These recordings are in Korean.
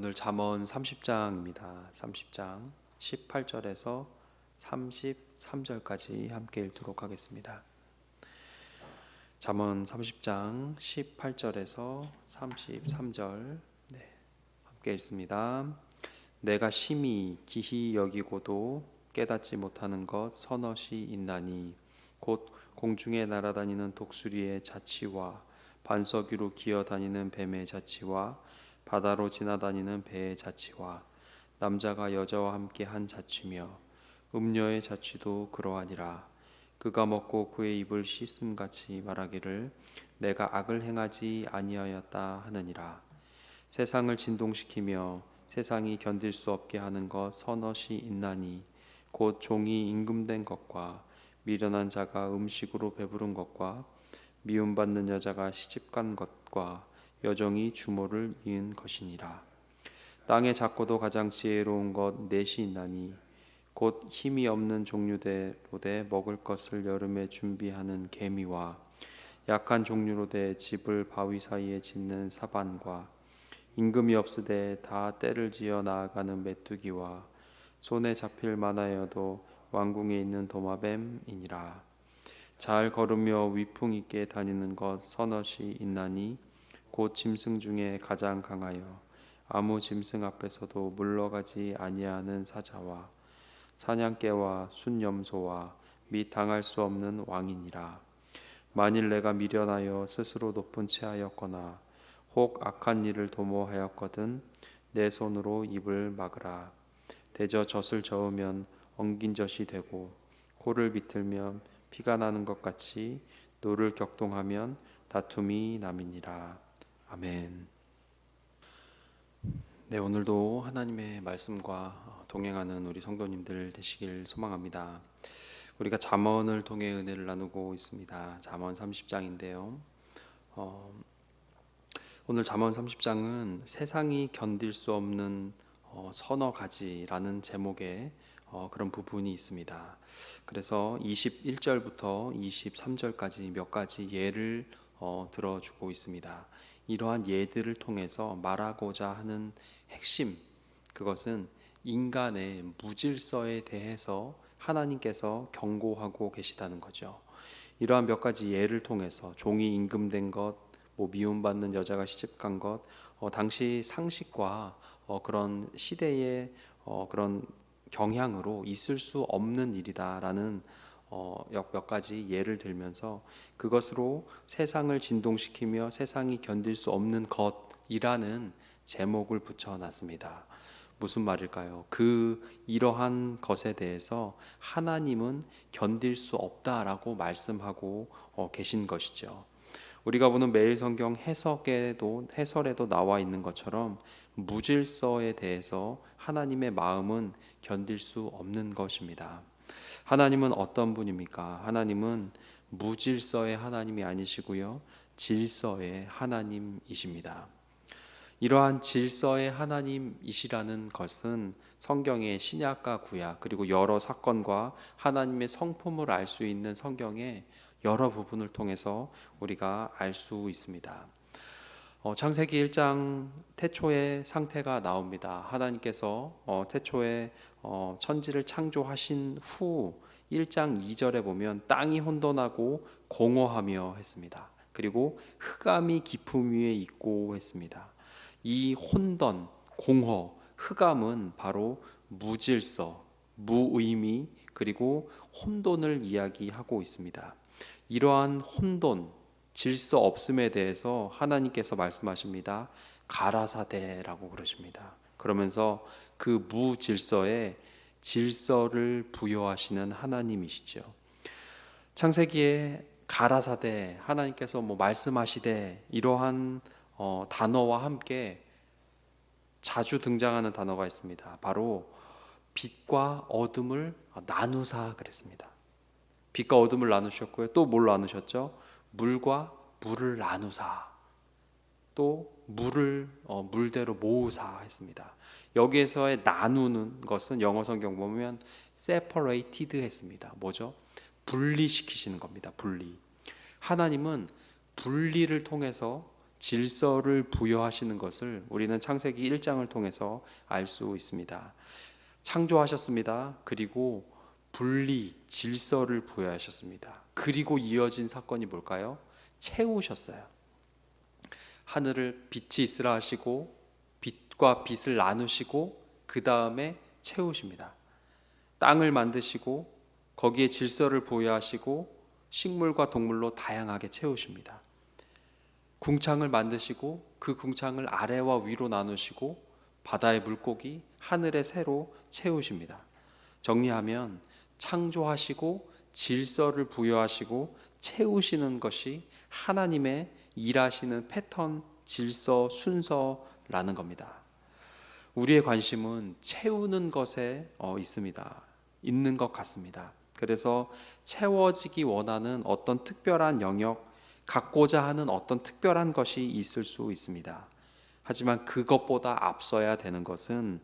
오늘 잠언 30장입니다. 30장 18절에서 33절까지 함께 읽도록 하겠습니다. 잠언 30장 18절에서 33절 함께 읽습니다. 내가 심히 기히 여기고도 깨닫지 못하는 것 서너시 있나니 곧 공중에 날아다니는 독수리의 자치와 반석 위로 기어다니는 뱀의 자치와 바다로 지나다니는 배의 자치와 남자가 여자와 함께 한 자치며 음녀의 자취도 그러하니라. 그가 먹고 그의 입을 씻음같이 말하기를 내가 악을 행하지 아니하였다 하느니라. 세상을 진동시키며 세상이 견딜 수 없게 하는 것 서너시 있나니 곧 종이 임금된 것과 미련한 자가 음식으로 배부른 것과 미움받는 여자가 시집간 것과 여종이 주모를 이은 것이니라. 땅의 작고도 가장 지혜로운 것 넷이 있나니 곧 힘이 없는 종류대로되 먹을 것을 여름에 준비하는 개미와 약한 종류로되 집을 바위 사이에 짓는 사반과 임금이 없으되 다 때를 지어 나아가는 메뚜기와 손에 잡힐 만하여도 왕궁에 있는 도마뱀이니라. 잘 걸으며 위풍 있게 다니는 것 서너시 있나니 곧 짐승 중에 가장 강하여 아무 짐승 앞에서도 물러가지 아니하는 사자와 사냥개와 순염소와 및 당할 수 없는 왕이니라. 만일 내가 미련하여 스스로 높은 채 하였거나 혹 악한 일을 도모하였거든 내 손으로 입을 막으라. 대저 젖을 저으면 엉긴 젖이 되고 코를 비틀면 피가 나는 것 같이 노를 격동하면 다툼이 남이니라. 아멘. 네, 오늘도 하나님의 말씀과 동행하는 우리 성도님들 되시길 소망합니다. 우리가 잠언을 통해 은혜를 나누고 있습니다. 잠언 30장인데요. 오늘 잠언 30장은 세상이 견딜 수 없는 서너 가지라는 제목의 그런 부분이 있습니다. 그래서 21절부터 23절까지 몇 가지 예를 들어주고 있습니다. 이러한 예들을 통해서 말하고자 하는 핵심, 그것은 인간의 무질서에 대해서 하나님께서 경고하고 계시다는 거죠. 이러한 몇 가지 예를 통해서 종이 임금된 것, 미움받는 여자가 시집간 것, 당시 상식과 그런 시대의 그런 경향으로 있을 수 없는 일이다라는 몇 가지 예를 들면서 그것으로 세상을 진동시키며 세상이 견딜 수 없는 것이라는 제목을 붙여놨습니다. 무슨 말일까요? 이러한 것에 대해서 하나님은 견딜 수 없다라고 말씀하고 계신 것이죠. 우리가 보는 매일 성경 해설에도 나와 있는 것처럼 무질서에 대해서 하나님의 마음은 견딜 수 없는 것입니다. 하나님은 어떤 분입니까? 하나님은 무질서의 하나님이 아니시고요, 질서의 하나님이십니다. 이러한 질서의 하나님이시라는 것은 성경의 신약과 구약 그리고 여러 사건과 하나님의 성품을 알 수 있는 성경의 여러 부분을 통해서 우리가 알 수 있습니다. 창세기 1장 태초의 상태가 나옵니다. 하나님께서 태초에 천지를 창조하신 후 1장 2절에 보면 땅이 혼돈하고 공허하며 했습니다. 그리고 흑암이 깊음 위에 있고 했습니다. 이 혼돈, 공허, 흑암은 바로 무질서, 무의미 그리고 혼돈을 이야기하고 있습니다. 이러한 혼돈, 질서 없음에 대해서 하나님께서 말씀하십니다. 가라사대라고 그러십니다. 그러면서 그 무질서에 질서를 부여하시는 하나님이시죠. 창세기에 가라사대, 하나님께서 말씀하시되 이러한 단어와 함께 자주 등장하는 단어가 있습니다. 바로 빛과 어둠을 나누사 그랬습니다. 빛과 어둠을 나누셨고요. 또 뭘 나누셨죠? 물과 물을 나누사. 또 물을 물대로 모으사 했습니다. 여기에서의 나누는 것은 영어 성경 보면 separated 했습니다. 뭐죠? 분리시키시는 겁니다. 분리. 하나님은 분리를 통해서 질서를 부여하시는 것을 우리는 창세기 1장을 통해서 알 수 있습니다. 창조하셨습니다. 그리고 분리, 질서를 부여하셨습니다. 그리고 이어진 사건이 뭘까요? 채우셨어요. 하늘을 빛이 있으라 하시고 빛과 빛을 나누시고 그 다음에 채우십니다. 땅을 만드시고 거기에 질서를 부여하시고 식물과 동물로 다양하게 채우십니다. 궁창을 만드시고 그 궁창을 아래와 위로 나누시고 바다의 물고기, 하늘의 새로 채우십니다. 정리하면 창조하시고 질서를 부여하시고 채우시는 것이 하나님의 일하시는 패턴, 질서, 순서라는 겁니다. 우리의 관심은 채우는 것에 있는 것 같습니다. 그래서 채워지기 원하는 어떤 특별한 영역, 갖고자 하는 어떤 특별한 것이 있을 수 있습니다. 하지만 그것보다 앞서야 되는 것은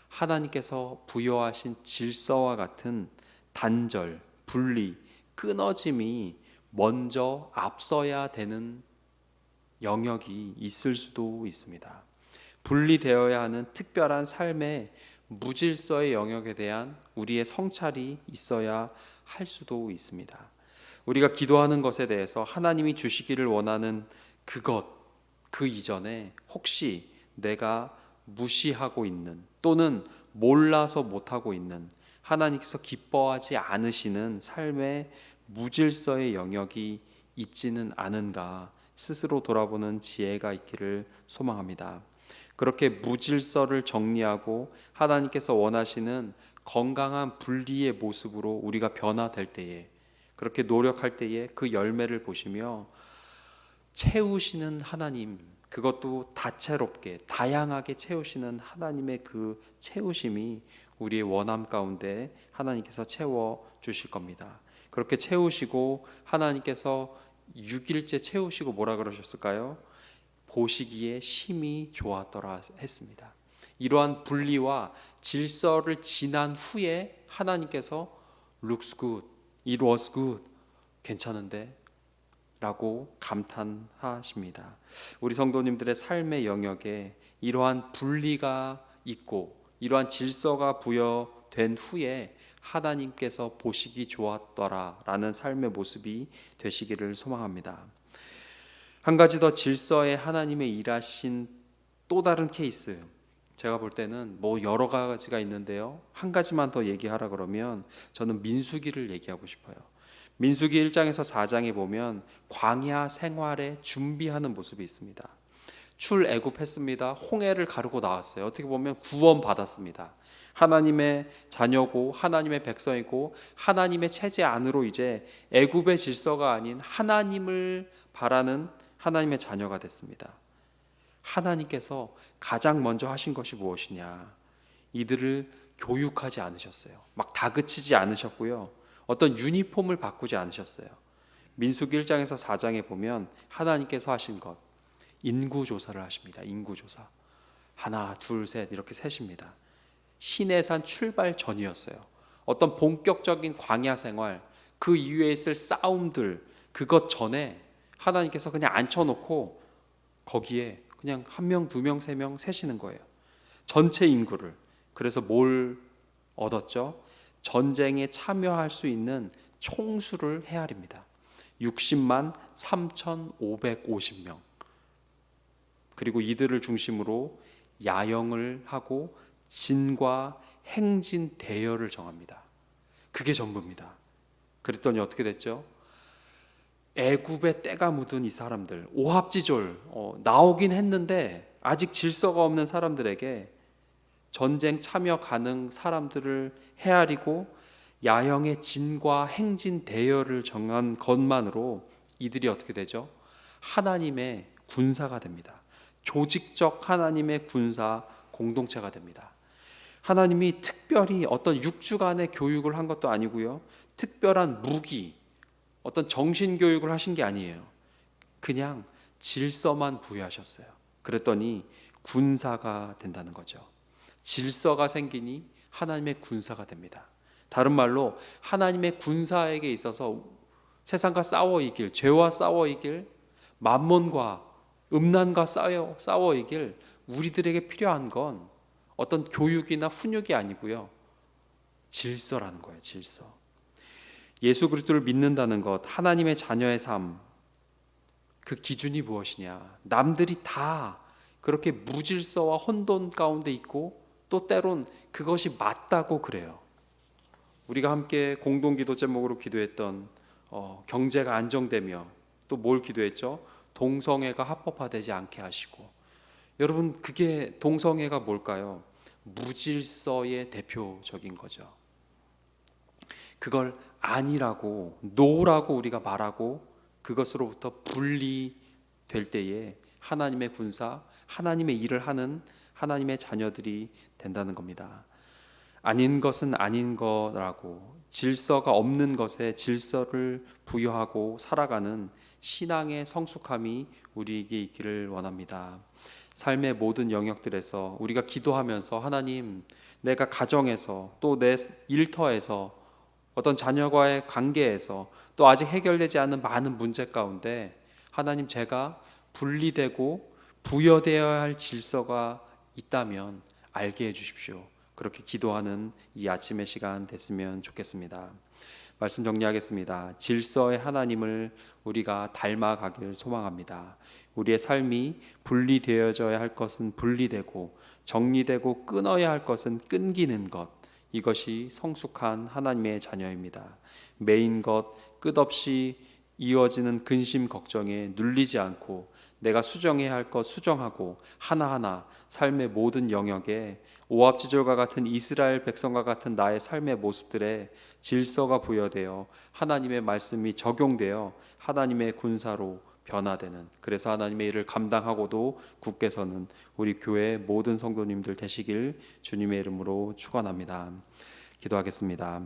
하나님께서 부여하신 질서와 같은 단절, 분리, 끊어짐이 먼저 앞서야 되는 영역이 있을 수도 있습니다. 분리되어야 하는 특별한 삶의 무질서의 영역에 대한 우리의 성찰이 있어야 할 수도 있습니다. 우리가 기도하는 것에 대해서 하나님이 주시기를 원하는 그 이전에 혹시 내가 무시하고 있는 또는 몰라서 못하고 있는 하나님께서 기뻐하지 않으시는 삶의 무질서의 영역이 있지는 않은가 스스로 돌아보는 지혜가 있기를 소망합니다. 그렇게 무질서를 정리하고 하나님께서 원하시는 건강한 분리의 모습으로 우리가 변화될 때에, 그렇게 노력할 때에 그 열매를 보시며 채우시는 하나님, 그것도 다채롭게 다양하게 채우시는 하나님의 그 채우심이 우리의 원함 가운데 하나님께서 채워 주실 겁니다. 그렇게 채우시고 하나님께서 6일째 채우시고 뭐라 그러셨을까요? 보시기에 심히 좋았더라 했습니다. 이러한 분리와 질서를 지난 후에 하나님께서 looks good, it was good, 괜찮은데? 라고 감탄하십니다. 우리 성도님들의 삶의 영역에 이러한 분리가 있고 이러한 질서가 부여된 후에 하나님께서 보시기 좋았더라 라는 삶의 모습이 되시기를 소망합니다. 한 가지 더 질서에 하나님의 일하신 또 다른 케이스, 제가 볼 때는 여러 가지가 있는데요, 한 가지만 더 얘기하라 그러면 저는 민수기를 얘기하고 싶어요. 민수기 1장에서 4장에 보면 광야 생활에 준비하는 모습이 있습니다. 출애굽했습니다. 홍해를 가르고 나왔어요. 어떻게 보면 구원받았습니다. 하나님의 자녀고 하나님의 백성이고 하나님의 체제 안으로 이제 애굽의 질서가 아닌 하나님을 바라는 하나님의 자녀가 됐습니다. 하나님께서 가장 먼저 하신 것이 무엇이냐? 이들을 교육하지 않으셨어요. 막 다그치지 않으셨고요. 어떤 유니폼을 바꾸지 않으셨어요. 민수기 1장에서 4장에 보면 하나님께서 하신 것, 인구조사를 하십니다. 인구조사. 하나, 둘, 셋 이렇게 세십니다. 시내산 출발 전이었어요. 어떤 본격적인 광야 생활, 그 이후에 있을 싸움들, 그것 전에 하나님께서 그냥 앉혀놓고 거기에 그냥 1명, 2명, 3명 세시는 거예요. 전체 인구를. 그래서 뭘 얻었죠? 전쟁에 참여할 수 있는 총수를 헤아립니다. 60만 3,550명. 그리고 이들을 중심으로 야영을 하고 진과 행진 대열을 정합니다. 그게 전부입니다. 그랬더니 어떻게 됐죠? 애굽의 때가 묻은 이 사람들, 오합지졸 나오긴 했는데 아직 질서가 없는 사람들에게 전쟁 참여 가능 사람들을 헤아리고 야영의 진과 행진 대열을 정한 것만으로 이들이 어떻게 되죠? 하나님의 군사가 됩니다. 조직적 하나님의 군사 공동체가 됩니다. 하나님이 특별히 어떤 6주간의 교육을 한 것도 아니고요, 특별한 무기, 어떤 정신교육을 하신 게 아니에요. 그냥 질서만 부여하셨어요. 그랬더니 군사가 된다는 거죠. 질서가 생기니 하나님의 군사가 됩니다. 다른 말로 하나님의 군사에게 있어서 세상과 싸워 이길, 죄와 싸워 이길, 만몬과 음란과 싸워 이길 우리들에게 필요한 건 어떤 교육이나 훈육이 아니고요, 질서라는 거예요. 질서. 예수 그리스도를 믿는다는 것, 하나님의 자녀의 삶, 그 기준이 무엇이냐? 남들이 다 그렇게 무질서와 혼돈 가운데 있고 또 때론 그것이 맞다고 그래요. 우리가 함께 공동기도 제목으로 기도했던 경제가 안정되며 또 뭘 기도했죠? 동성애가 합법화되지 않게 하시고. 여러분, 그게 동성애가 뭘까요? 무질서의 대표적인 거죠. 그걸 아니라고, 노라고 우리가 말하고 그것으로부터 분리될 때에 하나님의 군사, 하나님의 일을 하는 하나님의 자녀들이 된다는 겁니다. 아닌 것은 아닌 거라고, 질서가 없는 것에 질서를 부여하고 살아가는 신앙의 성숙함이 우리에게 있기를 원합니다. 삶의 모든 영역들에서 우리가 기도하면서 하나님, 내가 가정에서 또 내 일터에서 어떤 자녀와의 관계에서 또 아직 해결되지 않은 많은 문제 가운데 하나님, 제가 분리되고 부여되어야 할 질서가 있다면 알게 해 주십시오. 그렇게 기도하는 이 아침의 시간 됐으면 좋겠습니다. 말씀 정리하겠습니다. 질서의 하나님을 우리가 닮아가길 소망합니다. 우리의 삶이 분리되어져야 할 것은 분리되고 정리되고 끊어야 할 것은 끊기는 것, 이것이 성숙한 하나님의 자녀입니다. 매인 것, 끝없이 이어지는 근심 걱정에 눌리지 않고 내가 수정해야 할 것 수정하고 하나하나 삶의 모든 영역에 오합지졸과 같은 이스라엘 백성과 같은 나의 삶의 모습들에 질서가 부여되어 하나님의 말씀이 적용되어 하나님의 군사로 변화되는, 그래서 하나님의 일을 감당하고도 굳게 서는 우리 교회 모든 성도님들 되시길 주님의 이름으로 축원합니다. 기도하겠습니다.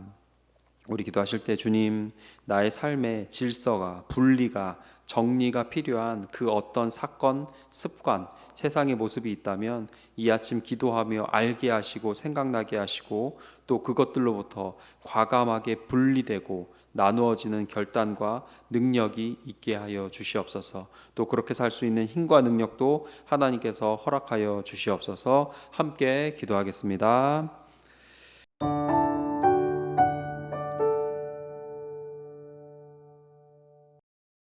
우리 기도하실 때 주님, 나의 삶의 질서가, 분리가, 정리가 필요한 그 어떤 사건, 습관, 세상의 모습이 있다면 이 아침 기도하며 알게 하시고 생각나게 하시고 또 그것들로부터 과감하게 분리되고 나누어지는 결단과 능력이 있게 하여 주시옵소서. 또 그렇게 살 수 있는 힘과 능력도 하나님께서 허락하여 주시옵소서. 함께 기도하겠습니다.